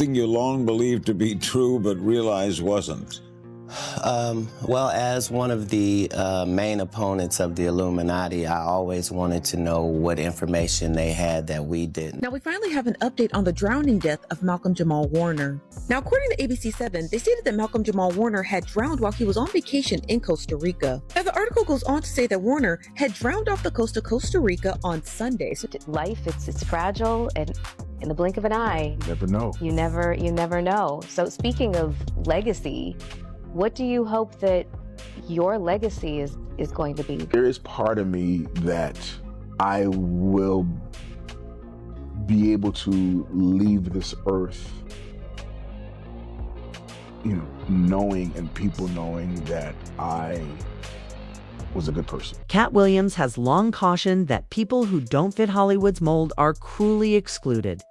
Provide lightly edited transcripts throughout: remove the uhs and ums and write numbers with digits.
Thing you long believed to be true but realized wasn't? Well, as one of the main opponents of the Illuminati, I always wanted to know what information they had that we didn't. Now we finally have an update on the drowning death of Malcolm Jamal Warner. Now, according to ABC7, they stated that Malcolm Jamal Warner had drowned while he was on vacation in Costa Rica. Now, the article goes on to say that Warner had drowned off the coast of Costa Rica on Sunday. Life, it's fragile, and in the blink of an eye, you never know. You never know. So speaking of legacy, what do you hope that your legacy is going to be? There is part of me that I will be able to leave this earth, knowing and people knowing that I was a good person. Katt Williams has long cautioned that people who don't fit Hollywood's mold are cruelly excluded,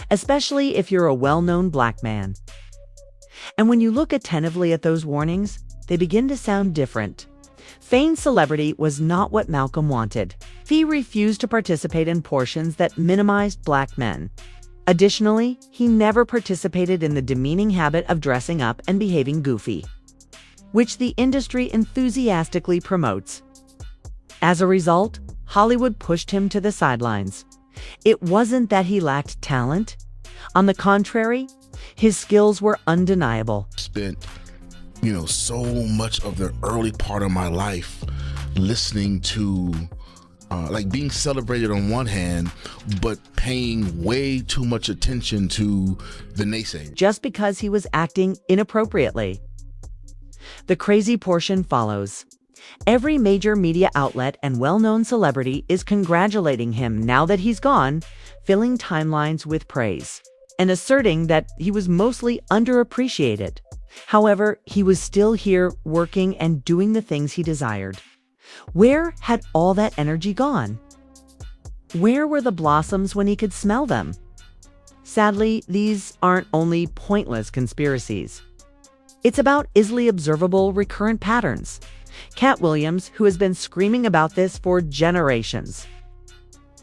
especially if you're a well-known black man. And when you look attentively at those warnings, they begin to sound different. Feigned celebrity was not what Malcolm wanted. He refused to participate in portions that minimized black men. Additionally, he never participated in the demeaning habit of dressing up and behaving goofy, which the industry enthusiastically promotes. As a result, Hollywood pushed him to the sidelines. It wasn't that he lacked talent. On the contrary, his skills were undeniable. Spent, so much of the early part of my life listening to, being celebrated on one hand, but paying way too much attention to the naysayers. Just because he was acting inappropriately. The crazy portion follows. Every major media outlet and well-known celebrity is congratulating him now that he's gone, filling timelines with praise, and asserting that he was mostly underappreciated. However, he was still here working and doing the things he desired. Where had all that energy gone? Where were the blossoms when he could smell them? Sadly, these aren't only pointless conspiracies. It's about easily observable recurrent patterns. Katt Williams, who has been screaming about this for generations,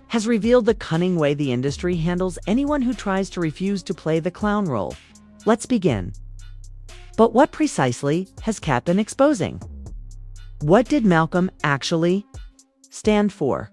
has revealed the cunning way the industry handles anyone who tries to refuse to play the clown role. Let's begin. But what precisely has Katt been exposing? What did Malcolm actually stand for?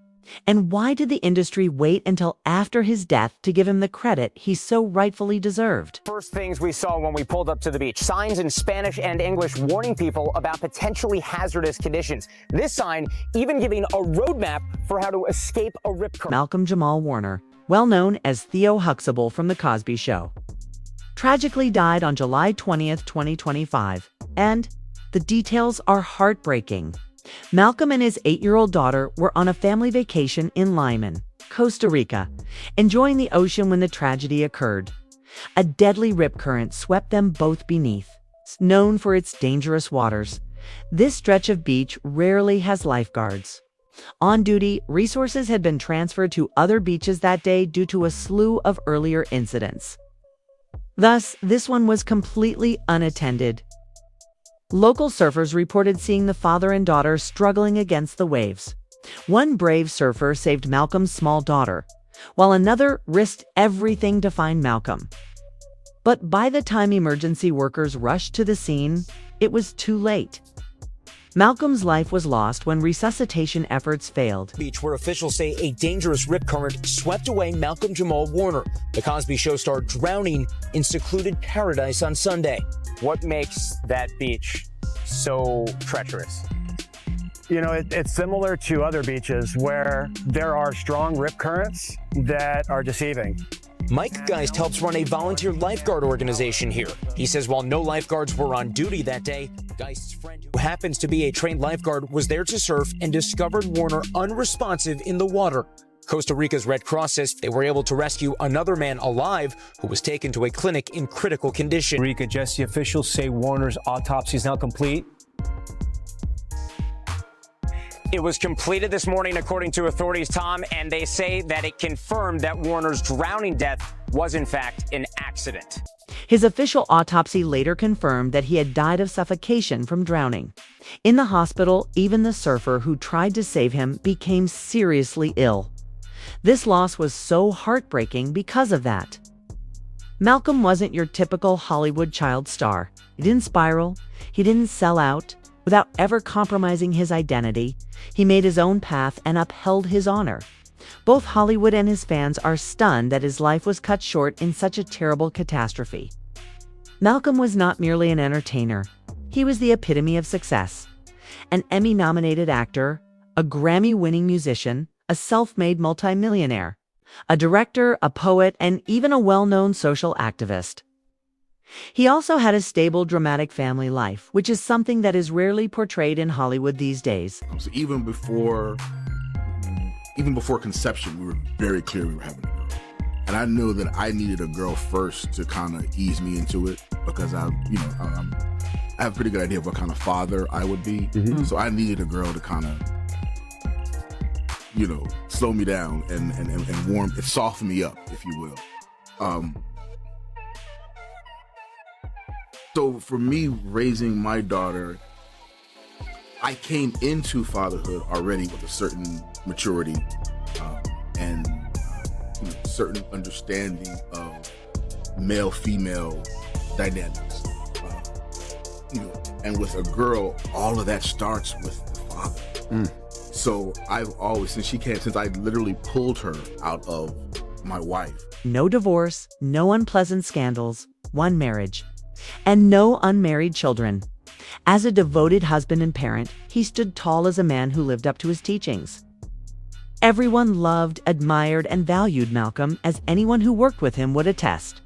And why did the industry wait until after his death to give him the credit he so rightfully deserved? First things we saw when we pulled up to the beach, signs in Spanish and English warning people about potentially hazardous conditions. This sign even giving a roadmap for how to escape a rip current. Malcolm Jamal Warner, well known as Theo Huxtable from The Cosby Show, tragically died on July 20th, 2025, and the details are heartbreaking. Malcolm and his 8-year-old daughter were on a family vacation in Limon, Costa Rica, enjoying the ocean when the tragedy occurred. A deadly rip current swept them both beneath. Known for its dangerous waters, this stretch of beach rarely has lifeguards. On duty, resources had been transferred to other beaches that day due to a slew of earlier incidents. Thus, this one was completely unattended. Local surfers reported seeing the father and daughter struggling against the waves. One brave surfer saved Malcolm's small daughter, while another risked everything to find Malcolm. But by the time emergency workers rushed to the scene, it was too late. Malcolm's life was lost when resuscitation efforts failed. Beach, where officials say a dangerous rip current swept away Malcolm Jamal Warner, the Cosby Show star, drowning in secluded paradise on Sunday. What makes that beach so treacherous? It's similar to other beaches where there are strong rip currents that are deceiving. Mike Geist helps run a volunteer lifeguard organization here. He says while no lifeguards were on duty that day, Geist's friend, who happens to be a trained lifeguard, was there to surf and discovered Warner unresponsive in the water. Costa Rica's Red Cross says they were able to rescue another man alive who was taken to a clinic in critical condition. Rica, Jesse, officials say Warner's autopsy is now complete. It was completed this morning, according to authorities, Tom, and they say that it confirmed that Warner's drowning death was, in fact, an accident. His official autopsy later confirmed that he had died of suffocation from drowning. In the hospital, even the surfer who tried to save him became seriously ill. This loss was so heartbreaking because of that. Malcolm wasn't your typical Hollywood child star. He didn't spiral. He didn't sell out. Without ever compromising his identity, he made his own path and upheld his honor. Both Hollywood and his fans are stunned that his life was cut short in such a terrible catastrophe. Malcolm was not merely an entertainer. He was the epitome of success. An Emmy-nominated actor, a Grammy-winning musician, a self-made multimillionaire, a director, a poet, and even a well-known social activist. He also had a stable, dramatic family life, which is something that is rarely portrayed in Hollywood these days. So even before conception, we were very clear we were having a girl. And I knew that I needed a girl first to kind of ease me into it, because I have a pretty good idea of what kind of father I would be. Mm-hmm. So I needed a girl to kind of, slow me down and warm, soften me up, if you will. So for me, raising my daughter, I came into fatherhood already with a certain maturity and certain understanding of male-female dynamics. And with a girl, all of that starts with the father. Mm. So I've always, since I literally pulled her out of my wife. No divorce, no unpleasant scandals, one marriage, and no unmarried children. As a devoted husband and parent, he stood tall as a man who lived up to his teachings. Everyone loved, admired, and valued Malcolm, as anyone who worked with him would attest.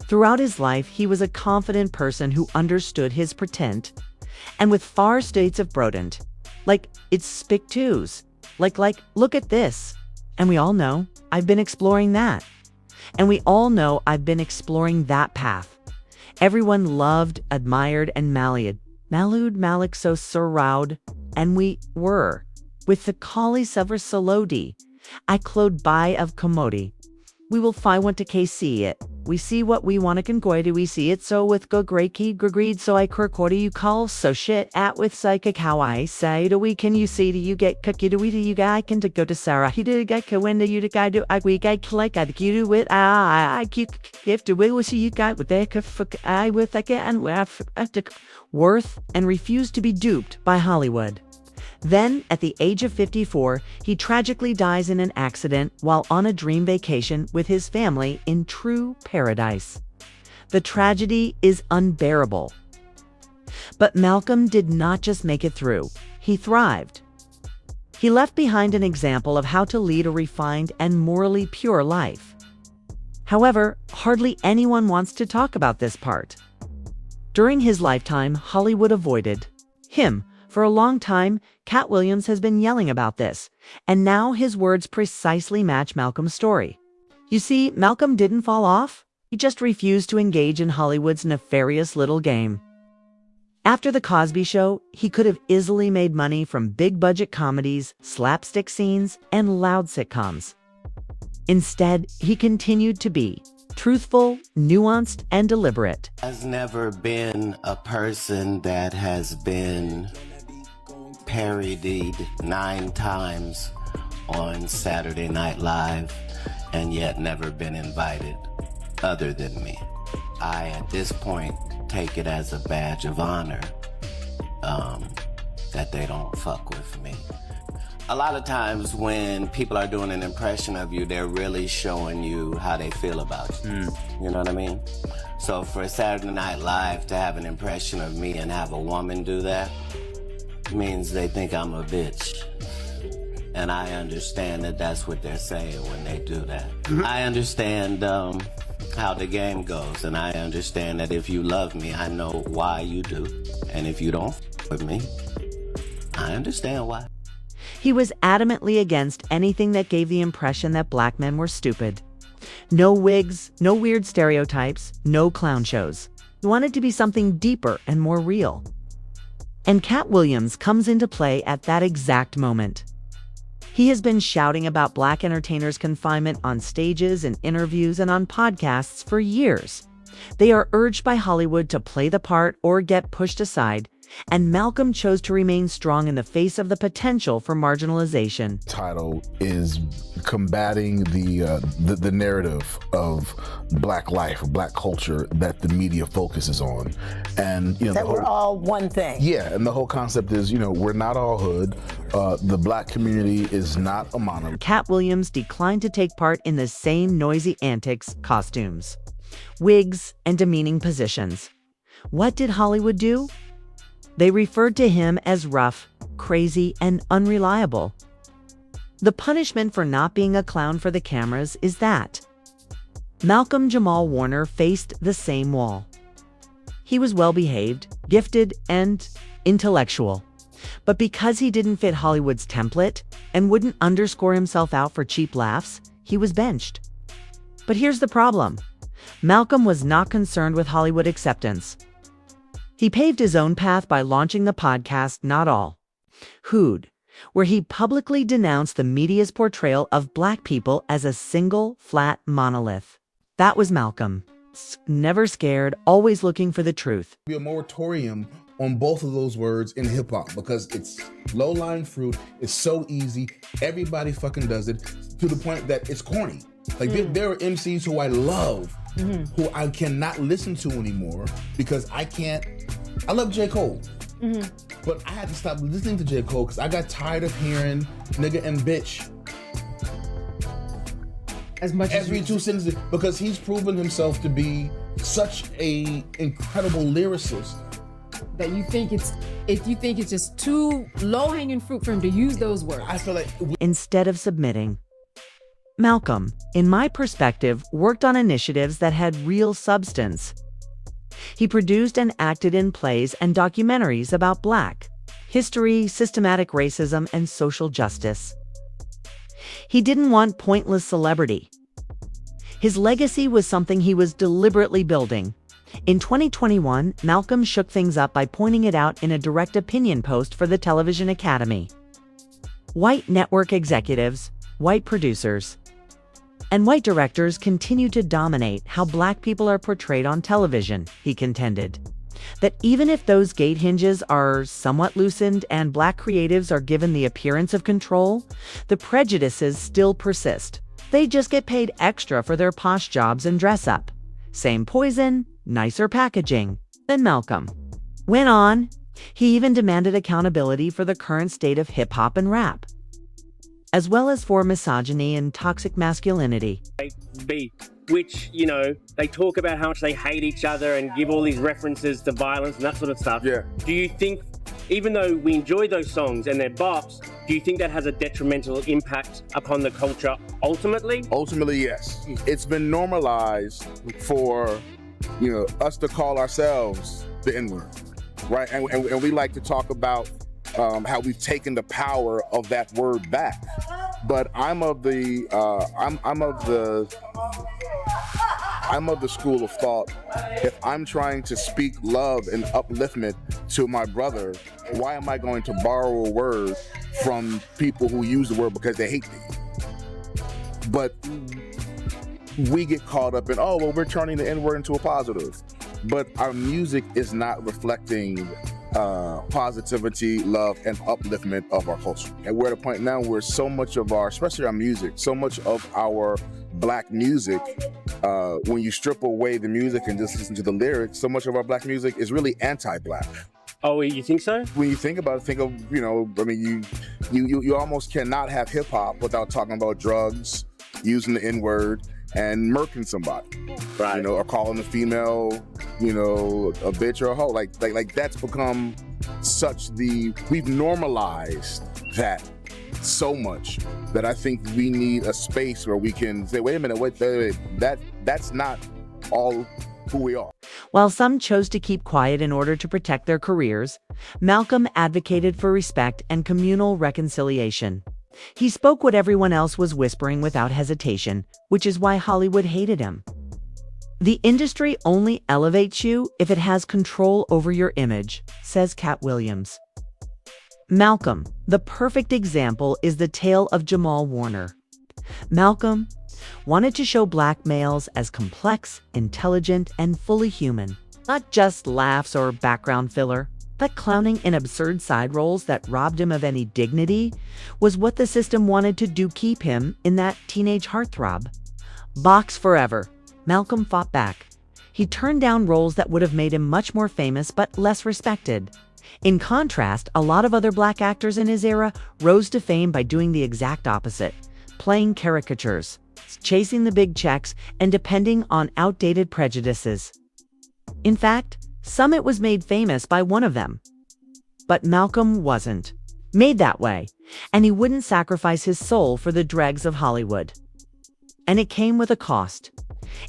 Throughout his life, he was a confident person who understood his pretend, and with far states of brodent. Like, it's spick twos. Like, look at this. And we all know I've been exploring that. And we all know I've been exploring that path. Everyone loved, admired, and malud Malik so surround, and we were. With the Kali Sever Salodi, I clode by of commodi. We will find what to KC it. We see what we want to congoy do we see it so with go great key greed so I kirkordy you call so shit at with psychic how I say do we can you see do you get cookie do we do you guy can to go to Sarah he did get ka when do you guy do I we guy like I you do with I keep if to will see you guy with that I with again worth and refused to be duped by Hollywood. Then, at the age of 54, he tragically dies in an accident while on a dream vacation with his family in true paradise. The tragedy is unbearable. But Malcolm did not just make it through. He thrived. He left behind an example of how to lead a refined and morally pure life. However, hardly anyone wants to talk about this part. During his lifetime, Hollywood avoided him. For a long time, Katt Williams has been yelling about this, and now his words precisely match Malcolm's story. You see, Malcolm didn't fall off. He just refused to engage in Hollywood's nefarious little game. After The Cosby Show, he could have easily made money from big-budget comedies, slapstick scenes, and loud sitcoms. Instead, he continued to be truthful, nuanced, and deliberate. Has never been a person that has been parodied 9 times on Saturday Night Live and yet never been invited other than me. I, at this point, take it as a badge of honor that they don't fuck with me. A lot of times when people are doing an impression of you, they're really showing you how they feel about you. You know what I mean? So for Saturday Night Live to have an impression of me and have a woman do that means they think I'm a bitch. And I understand that that's what they're saying when they do that. I understand how the game goes, and I understand that if you love me, I know why you do. And if you don't with me, I understand why. He was adamantly against anything that gave the impression that black men were stupid. No wigs, no weird stereotypes, no clown shows. He wanted to be something deeper and more real. And Katt Williams comes into play at that exact moment. He has been shouting about black entertainers' confinement on stages and interviews and on podcasts for years. They are urged by Hollywood to play the part or get pushed aside, And Malcolm chose to remain strong in the face of the potential for marginalization. Title is combating the narrative of Black life, Black culture that the media focuses on, and that we're all one thing. Yeah, and the whole concept is we're not all hood. The Black community is not a monolith. Katt Williams declined to take part in the same noisy antics, costumes, wigs, and demeaning positions. What did Hollywood do? They referred to him as rough, crazy, and unreliable. The punishment for not being a clown for the cameras is that Malcolm Jamal Warner faced the same wall. He was well-behaved, gifted, and intellectual. But because he didn't fit Hollywood's template and wouldn't underscore himself out for cheap laughs, he was benched. But here's the problem. Malcolm was not concerned with Hollywood acceptance. He paved his own path by launching the podcast Not All, Who'd, where he publicly denounced the media's portrayal of Black people as a single, flat monolith. That was Malcolm. Never scared, always looking for the truth. Be a moratorium on both of those words in hip hop because it's low-lying fruit. It's so easy. Everybody fucking does it to the point that it's corny. Like there are MCs who I love, who I cannot listen to anymore because I love J. Cole, but I had to stop listening to J. Cole because I got tired of hearing nigga and bitch as much every two sentences because he's proven himself to be such a incredible lyricist. That you think it's just too low-hanging fruit for him to use those words. I feel like instead of submitting, Malcolm, in my perspective, worked on initiatives that had real substance. He produced and acted in plays and documentaries about Black history, systematic racism, and social justice. He didn't want pointless celebrity. His legacy was something he was deliberately building. In 2021, Malcolm shook things up by pointing it out in a direct opinion post for the Television Academy. White network executives, white producers, and white directors continue to dominate how Black people are portrayed on television, he contended. That even if those gate hinges are somewhat loosened and Black creatives are given the appearance of control, the prejudices still persist. They just get paid extra for their posh jobs and dress up. Same poison, nicer packaging. Then Malcolm went on. He even demanded accountability for the current state of hip-hop and rap, as well as for misogyny and toxic masculinity. Which, they talk about how much they hate each other and give all these references to violence and that sort of stuff. Yeah. Do you think, even though we enjoy those songs and they're bops, do you think that has a detrimental impact upon the culture ultimately? Ultimately, yes. It's been normalized for, us to call ourselves the N-word, right? And we like to talk about how we've taken the power of that word back. But I'm of the school of thought. If I'm trying to speak love and upliftment to my brother, why am I going to borrow a word from people who use the word because they hate me? But we get caught up in, we're turning the N-word into a positive. But our music is not reflecting positivity, love, and upliftment of our culture. And we're at a point now where so much of especially our music, so much of our Black music, when you strip away the music and just listen to the lyrics, so much of our Black music is really anti-Black. Oh, you think so? When you think about it, you almost cannot have hip hop without talking about drugs, using the N-word, and murking somebody, right? Or calling a female, a bitch or a hoe. Like that's become we've normalized that so much that I think we need a space where we can say, wait a minute, wait, that's not all who we are. While some chose to keep quiet in order to protect their careers, Malcolm advocated for respect and communal reconciliation. He spoke what everyone else was whispering without hesitation, which is why Hollywood hated him. The industry only elevates you if it has control over your image, says Katt Williams. Malcolm, the perfect example, is the tale of Jamal Warner. Malcolm wanted to show Black males as complex, intelligent, and fully human, not just laughs or background filler. But clowning in absurd side roles that robbed him of any dignity was what the system wanted to do, keep him in that teenage heartthrob. Box forever. Malcolm fought back. He turned down roles that would have made him much more famous but less respected. In contrast, a lot of other black actors in his era rose to fame by doing the exact opposite, playing caricatures, chasing the big checks, and depending on outdated prejudices. In fact, Summit was made famous by one of them. But Malcolm wasn't made that way, and he wouldn't sacrifice his soul for the dregs of Hollywood. And it came with a cost.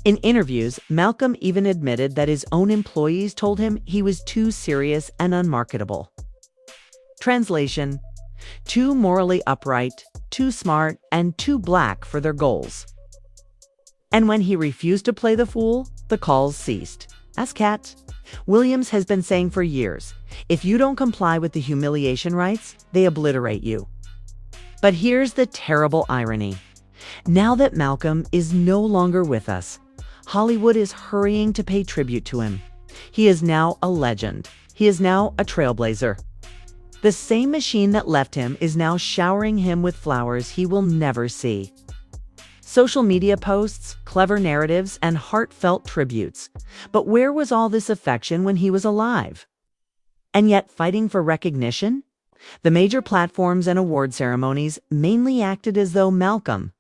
In interviews, Malcolm even admitted that his own employees told him he was too serious and unmarketable. Translation: too morally upright, too smart, and too black for their goals. And when he refused to play the fool, the calls ceased. As Katt Williams has been saying for years, if you don't comply with the humiliation rights, they obliterate you. But here's the terrible irony. Now that Malcolm is no longer with us, Hollywood is hurrying to pay tribute to him. He is now a legend. He is now a trailblazer. The same machine that left him is now showering him with flowers he will never see. Social media posts, clever narratives, and heartfelt tributes. But where was all this affection when he was alive? And yet, fighting for recognition? The major platforms and award ceremonies mainly acted as though Malcolm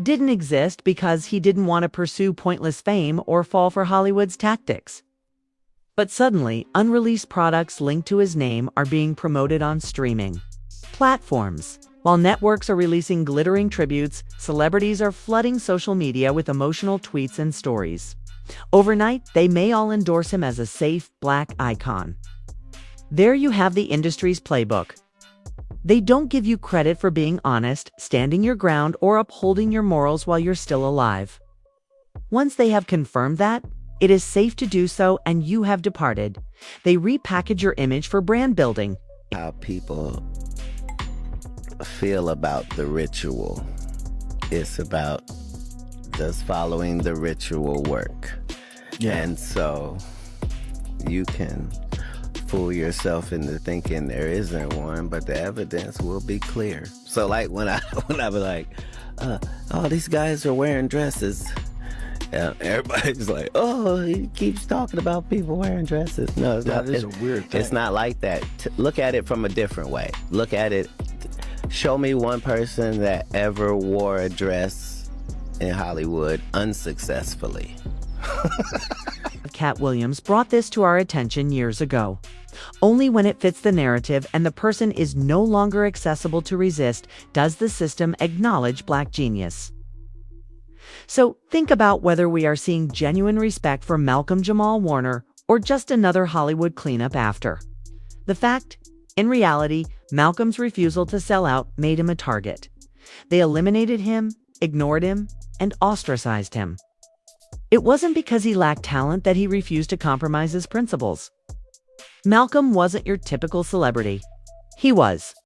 didn't exist because he didn't want to pursue pointless fame or fall for Hollywood's tactics. But suddenly, unreleased products linked to his name are being promoted on streaming platforms. While networks are releasing glittering tributes, celebrities are flooding social media with emotional tweets and stories. Overnight, they may all endorse him as a safe, black icon. There you have the industry's playbook. They don't give you credit for being honest, standing your ground, or upholding your morals while you're still alive. Once they have confirmed that it is safe to do so and you have departed, they repackage your image for brand building. How people feel about the ritual. It's about does following the ritual work. Yeah. And so you can fool yourself into thinking there isn't one, but the evidence will be clear. So like when I was like, oh, these guys are wearing dresses. Everybody's like, oh, he keeps talking about people wearing dresses. No, it's that not, is a weird thing. It's not like that. Look at it from a different way. Look at it. Show me one person that ever wore a dress in Hollywood unsuccessfully. Katt Williams brought this to our attention years ago. Only when it fits the narrative and the person is no longer accessible to resist does the system acknowledge black genius. So think about whether we are seeing genuine respect for Malcolm Jamal Warner or just another Hollywood cleanup after. The fact, in reality, Malcolm's refusal to sell out made him a target. They eliminated him, ignored him, and ostracized him. It wasn't because he lacked talent that he refused to compromise his principles. Malcolm wasn't your typical celebrity. He was